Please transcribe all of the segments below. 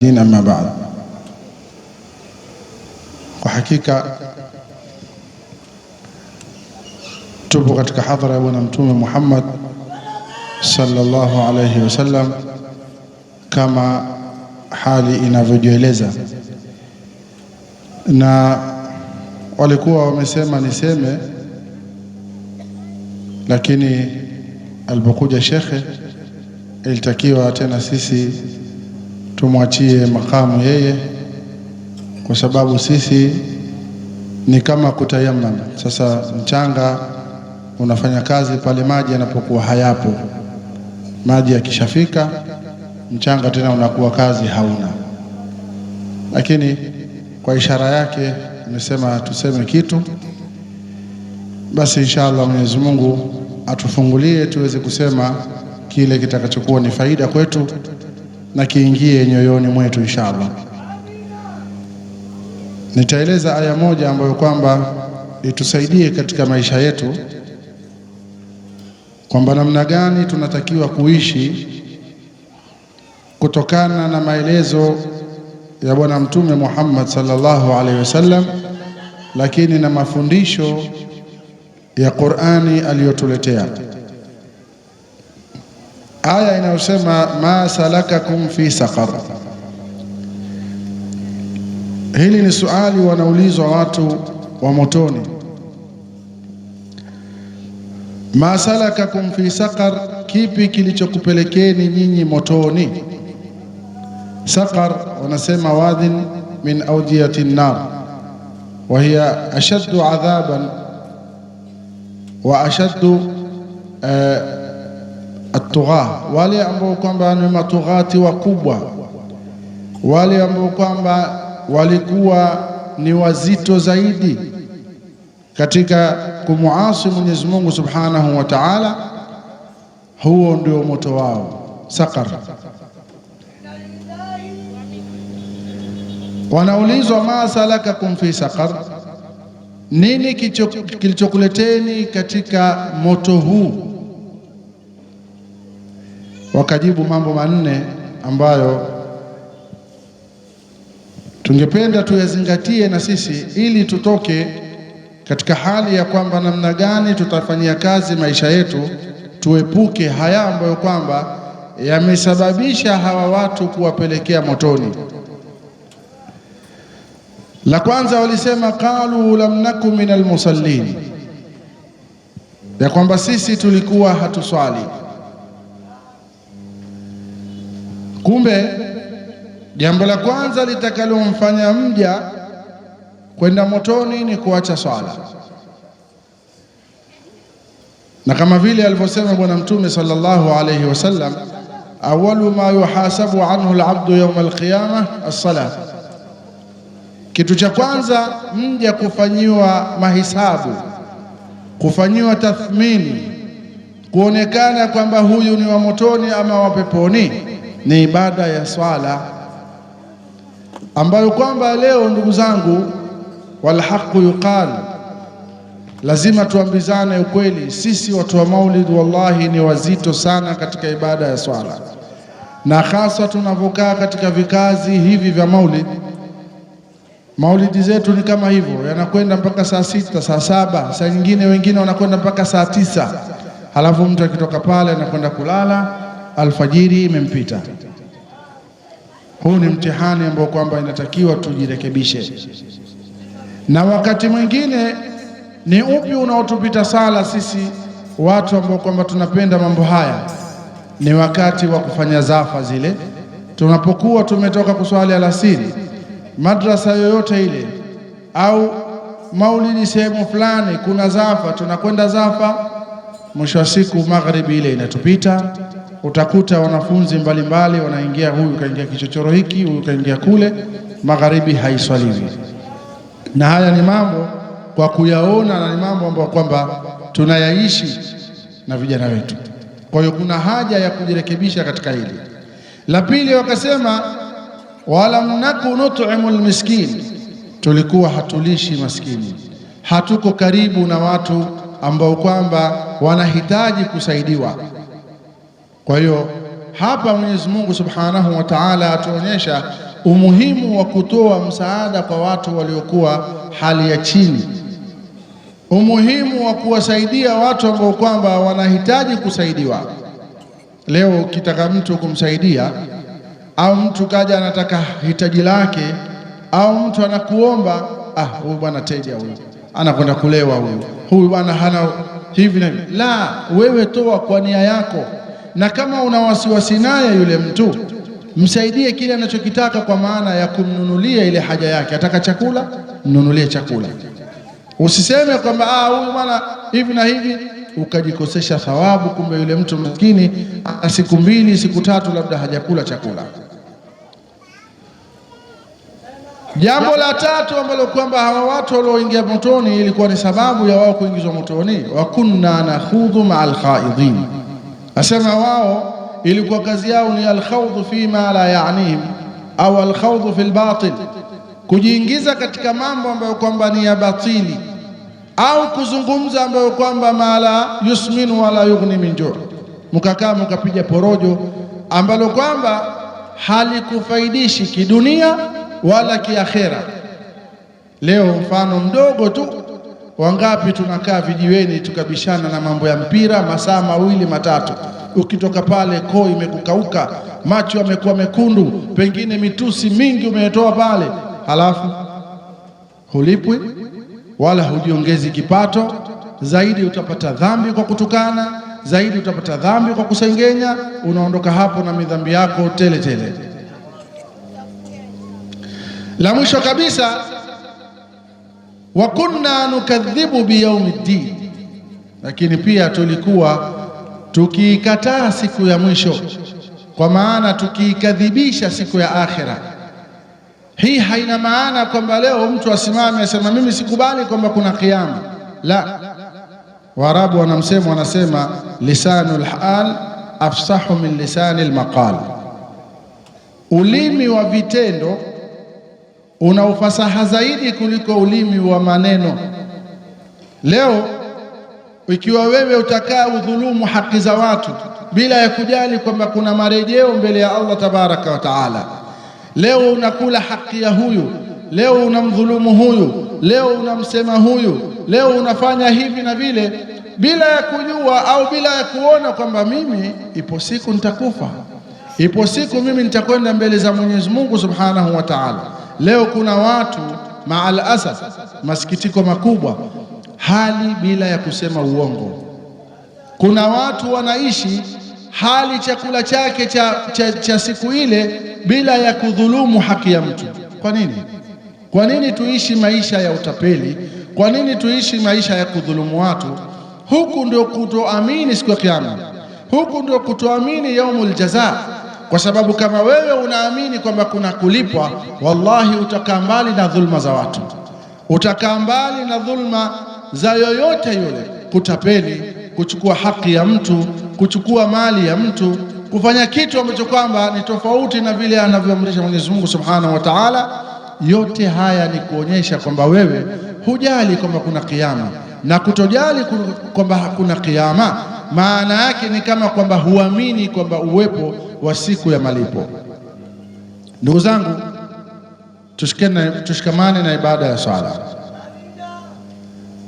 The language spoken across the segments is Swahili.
Amma baad, kwa hakika tupo katika hadhara ya Bwana Mtume Muhammad sallallahu alayhi wasallam kama hali inavyojieleza, na walikuwa wamesema niseme, lakini alipokuja shekhe ilitakiwa tena sisi tumwachie makamu yeye, kwa sababu sisi ni kama kutayamam. Sasa mchanga unafanya kazi pale maji yanapokuwa hayapo. Maji yakishafika mchanga tena unakuwa kazi hauna. Lakini kwa ishara yake nimesema tuseme kitu, basi inshallah Mwenyezi Mungu atufungulie tuweze kusema kile kitakachokuwa ni faida kwetu na kiingie nyoyoni mwetu inshallah. Nitaeleza aya moja ambayo kwamba itusaidie katika maisha yetu, kwamba namna gani tunatakiwa kuishi kutokana na maelezo ya Bwana Mtume Muhammad sallallahu alaihi wasallam, lakini na mafundisho ya Qur'ani aliyotuletea. Aya inayosema ma salakakum fi saqar. Hili ni swali wanaulizwa watu wa motoni. Ma salakakum fi saqar, kipi kilichokupelekeni nyinyi motoni? Saqar wanasema wadhin min awdiyati an-nar wa hiya ashaddu adhaban wa ashaddu at-tugha, wale ambao kwamba ni matughati wakubwa, wale ambao kwamba walikuwa ni wazito zaidi katika kumuasi Mwenyezi Mungu Subhanahu wa Ta'ala, huo ndio moto wao, saqar. Wanaulizwa ma salakakum fi saqar, nini kilichokuleteni katika moto huu? Wakajibu mambo manne ambayo tungependa tuyazingatie na sisi, ili tutoke katika hali ya kwamba namna gani tutafanyia kazi maisha yetu, tuepuke haya ambayo kwamba yamesababisha hawa watu kuwapelekea motoni. La kwanza walisema qalu lam nakum minal musallin, ya kwamba sisi tulikuwa hatuswali. Kumbe jambo la kwanza litakalomfanya mja kwenda motoni ni kuacha swala, na kama vile alivyosema Bwana Mtume sallallahu alayhi wasallam, awwalu ma yuhasabu anhu al-abdu yawm al-qiyamah as-salat, kitu cha kwanza mja kufanyiwa mahisabu, kufanyiwa tathmini, kuonekana kwamba huyu ni wa motoni ama wa peponi, ni ibada ya swala, ambayo kwamba leo ndugu zangu, wal haqu yuqal, lazima tuambizane ukweli. Sisi watu wa maulid wallahi ni wazito sana katika ibada ya swala, na hasa tunavokaa katika vikazi hivi vya maulid. Maulidi zetu ni kama hivyo, yanakwenda mpaka saa 6, saa 7, saa nyingine wengine wanakwenda mpaka saa 9, halafu mtu akitoka pale anakwenda kulala, alfajiri imempita. Huu ni mtihani ambao kwamba inatakiwa tujirekebishe. Na wakati mwingine ni upi unaotupita sala sisi watu ambao kwamba tunapenda mambo haya? Ni wakati wa kufanya zafa zile, tunapokuwa tumetoka kuswali alasiri, madrasa yoyote ile au maulidi sehemu fulani kuna zafa, tunakwenda zafa. Mwisho wa siku magharibi ile inatupita, utakuta wanafunzi mbalimbali wanaingia, huyu kaingia kichochoro hiki, huyu kaingia kule, magharibi haiswaliwi. Na haya ni mambo kwa kuyaona, na ni mambo ambayo kwamba tunayaishi na vijana wetu. Kwa hiyo kuna haja ya kujirekebisha katika hili. La pili wakasema walam naku nut'imul miskin, tulikuwa hatulishi maskini, hatuko karibu na watu ambao kwamba wanahitaji kusaidiwa. Kwa hiyo hapa Mwenyezi Mungu Subhanahu wa Ta'ala atuonyesha umuhimu wa kutoa msaada kwa watu waliokuwa hali ya chini, umuhimu wa kuwasaidia watu ambao kwamba wanahitaji kusaidiwa. Leo ukitaka mtu kumsaidia, au mtu kaja anataka hitaji lake, au mtu anakuomba, huyu bwana teja, huyu anakwenda kulewa, huyu bwana hana hivi na hivi. La, wewe toa kwa nia yako, na kama una wasiwasi naye yule mtu, msaidie kile anachokitaka, kwa maana ya kumnunulia ile haja yake. Ataka chakula, mnunulie chakula. Usiseme kwamba huyu bwana hivi na hivi, ukajikosesha thawabu, kumbe yule mtu maskini siku 2 siku 3 labda hajakula chakula. Jambo la tatu ambalo kwamba hawa watu walioingia motoni ilikuwa ni sababu ya wao kuingizwa motoni, wa kunna nakhudhu ma'al khaidin. Asema wao ilikuwa kazi yao ni alkhawdhu fima la ya'nihim, au alkhawdhu fil batil, kujiingiza katika mambo ambayo kwamba ni ya batili, au kuzungumza ambayo kwamba mala yusminu wala yughni min ju', mkakaa mkapiga porojo ambalo kwamba halikufaidishi kidunia wala kiakhera. Leo mfano mdogo tu, wangapi tunakaa vijiweni tukabishana na mambo ya mpira masaa 2 matatu, ukitoka pale koo imekukauka, macho yamekuwa mekundu, pengine mitusi mingi umetoa pale, halafu hulipwi wala hujiongezi kipato. Zaidi utapata dhambi kwa kutukana, zaidi utapata dhambi kwa kusengenya, unaondoka hapo na midhambi yako tele tele. La mwisho kabisa, wa kunna nukadhibu biyaumiddin, lakini pia tulikuwa tukiikataa siku ya mwisho, kwa maana tukiikadhibisha siku ya akhira. Hii haina maana kwamba leo mtu asimame asema mimi sikubali kwamba kuna kiyama. La, Waarabu wanasema lisanul hal afsahu min lisanil maqal, ulimi wa vitendo una ufasaha zaidi kuliko ulimi wa maneno. Leo ikiwa wewe utakaa udhulumu haki za watu bila ya kujali kwamba kuna marejeo mbele ya Allah tabaraka wa taala, leo unakula haki ya huyu, leo unamdhulumu huyu, leo unamsema huyu, leo unafanya hivi na vile, bila ya kujua au bila ya kuona kwamba mimi ipo siku nitakufa, ipo siku mimi nitakwenda mbele za Mwenyezi Mungu subhanahu wa taala. Leo kuna watu maal asaf, masikitiko makubwa, hali bila ya kusema uongo. Kuna watu wanaishi hali chakula chake cha siku ile bila ya kudhulumu haki ya mtu. Kwa nini? Kwa nini tuishi maisha ya utapeli? Kwa nini tuishi maisha ya kudhulumu watu? Huku ndio kutoamini siku ya Kiyama, huku ndio kutoamini yaumul jazaa. Kwa sababu kama wewe unaamini kwamba kuna kulipwa, wallahi utakaa mbali na dhulma za watu, utakaa mbali na dhulma za yoyote yule, kutapeli, kuchukua haki ya mtu, kuchukua mali ya mtu, kufanya kitu ambacho kwamba ni tofauti na vile anavyoamrisha Mwenyezi Mungu Subhanahu wa Ta'ala. Yote haya ni kuonyesha kwamba wewe hujali kwamba kuna kiyama, na kutojali kwamba hakuna kiyama maana yake ni kama kwamba huamini kwamba uwepo wa siku ya malipo. Ndugu zangu, tushikamane na ibada ya swala,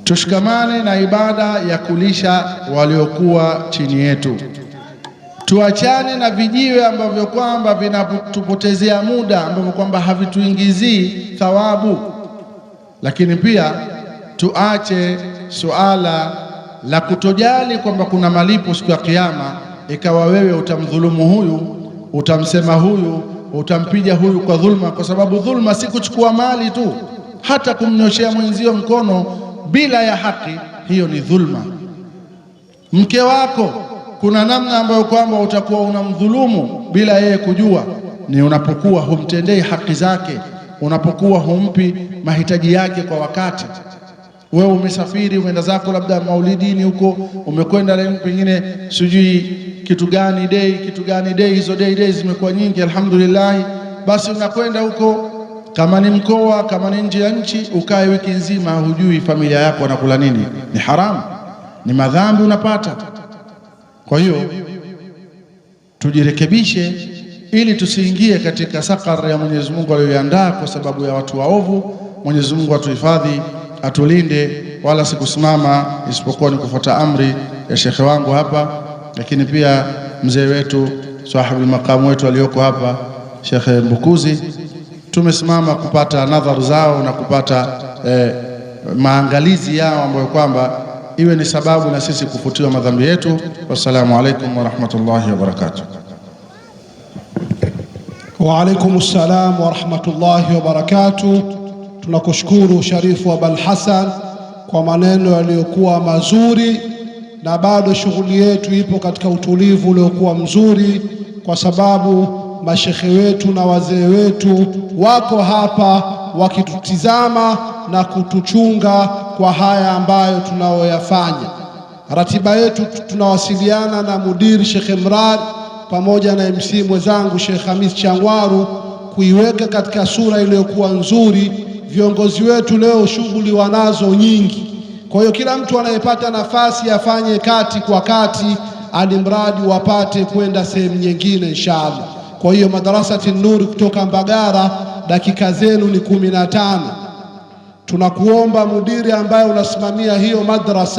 tushikamane na ibada ya kulisha waliokuwa chini yetu, tuachane na vijiwe ambavyo kwamba vinatupotezea muda, ambavyo kwamba havituingizii thawabu. Lakini pia tuache suala la kutojali kwamba kuna malipo siku ya Kiyama, ikawa wewe utamdhulumu huyu, utamsema huyu, utampiga huyu kwa dhulma. Kwa sababu dhulma si kuchukua mali tu, hata kumnyoshea mwenzio mkono bila ya haki, hiyo ni dhulma. Mke wako kuna namna ambayo kwamba utakuwa unamdhulumu bila yeye kujua, ni unapokuwa humtendei haki zake, unapokuwa humpi mahitaji yake kwa wakati. Wewe umesafiri, umeenda zako labda maulidini huko, umekwenda pengine sijui kitu gani day, hizo day zimekuwa nyingi alhamdulillah. Basi unakwenda huko, kama ni mkoa, kama ni nje ya nchi, ukae wiki nzima hujui familia yako wanakula nini. Ni haramu, ni madhambi unapata. Kwa hiyo tujirekebishe, ili tusiingie katika sakar ya Mwenyezi Mungu aliyoiandaa kwa sababu ya watu waovu. Mwenyezi Mungu atuhifadhi, atulinde, wala sikusimama isipokuwa ni kufuata amri ya shekhe wangu hapa, lakini pia mzee wetu sahibu makamu wetu aliyoko hapa Shekhe Mbukuzi. Tumesimama kupata nadharu zao na kupata maangalizi yao ambayo kwamba iwe ni sababu na sisi kufutiwa madhambi yetu. Wassalamu alaikum wa rahmatullahi wa barakatuh. Wa alaikumus salam wa rahmatullahi wa barakatuh. Tunakushukuru Sharifu Abul Hasan kwa maneno yaliyokuwa mazuri, na bado shughuli yetu ipo katika utulivu uliokuwa mzuri, kwa sababu mashekhe wetu na wazee wetu wako hapa wakitutizama na kutuchunga kwa haya ambayo tunayoyafanya. Ratiba yetu tunawasiliana na mudiri Sheikh Imran pamoja na MC mwenzangu Sheikh Hamis Changwaru kuiweka katika sura iliyokuwa nzuri. Viongozi wetu leo shughuli wanazo nyingi, kwa hiyo kila mtu anayepata nafasi afanye kati kwa kati, alimradi wapate kwenda sehemu nyingine inshallah. Kwa hiyo Madrasati Nuri kutoka Mbagara, dakika zenu ni 15. Tunakuomba mudiri ambaye unasimamia hiyo madrasa